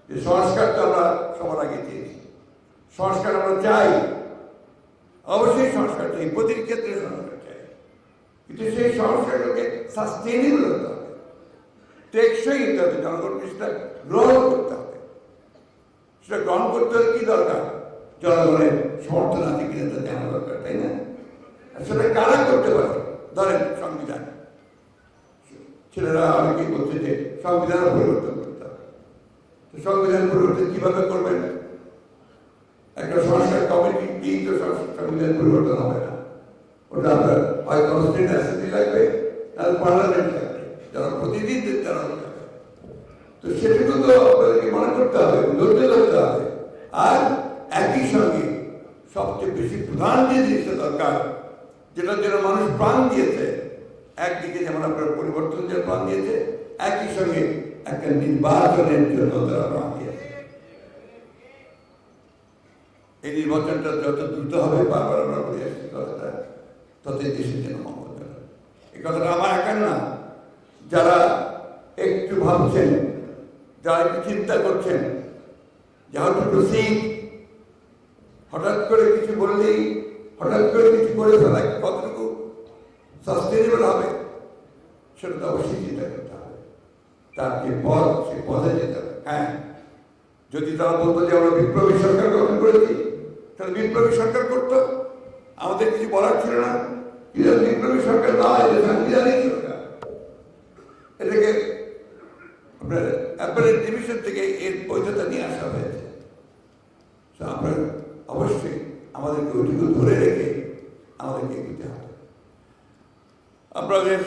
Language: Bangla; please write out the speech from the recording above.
যে সংস্কার তো আমরা সবার আগে চেয়েছি, সংস্কার আমরা চাই, অবশ্যই সংস্কার চাই, প্রতিটি ক্ষেত্রে সংস্কার চাই, কিন্তু সেই সংস্কারটাকে সাস্টেনেবল হতে হবে, টেকসই হতে হবে, জনগণকে সেটা গ্রহণ করতে হবে। সেটা গ্রহণ করতে হলে কি দরকার? জনগণের সমর্থন আছে কিনা তা জানা দরকার, তাই না? সেটা কারা করতে পারে? ধরেন সংবিধান, ছেলেরা অনেকেই বলছে যে সংবিধান পরিবর্তন করতে হবে। তো সংবিধান পরিবর্তন কিভাবে করবেন? একটা সংস্কার কমিটি দিয়েই তো সংবিধান পরিবর্তন হবে না। ওটা আপনার হয় কনস্টিটিউয়েন্ট অ্যাসেম্বলি লাগবে, তাহলে পার্লামেন্ট লাগবে, যারা প্রতিদিন তারা লাগবে। তো সেটুকু তো আপনাদেরকে মনে করতে হবে, ধৈর্য ধরতে হবে। আর একই সঙ্গে সবচেয়ে বেশি প্রধান যে জিনিসটা দরকার, যেটার জন্য মানুষ প্রাণ দিয়েছে, একদিকে যেমন আপনার পরিবর্তন যে প্রাণ দিয়েছে, একই সঙ্গে একটা নির্বাচনের জন্য তারা প্রাণ দিয়েছে। এই নির্বাচনটা যত দ্রুত হবে, বারবার আমরা বলে আসছি কথাটা, ততই দেশের জন্য মঙ্গল হবে। এই কথাটা আমার একার না, যারা একটু ভাবছেন, যারা একটু চিন্তা করছেন, যারা একটু প্রসিড, হঠাৎ করে কিছু বললেই, হঠাৎ করে কিছু করে ফেলা কতটুকু সাস্টেনেবল হবে, সেটা তো অবশ্যই চিন্তা করতে হবে। তার যে পথ, সে পথে যেতে হবে। হ্যাঁ, যদি তারা বলতো যে আমরা বিপ্লবী সরকার গঠন করেছি, তাহলে বিপ্লবী সরকার করতো, আমাদের কিছু বলার ছিল না। কিন্তু বিপ্লবী সরকার নয়, এটা সাংবিধানিক সরকার। এটাকে আপনার অ্যাপেলেট ডিভিশন থেকে এর বৈধতা নিয়ে আসা হয়েছে। আপনার অবশ্যই আমাদেরকে ওইটুকু ধরে রেখে আমাদেরকে এগোতে হবে। আপনাদের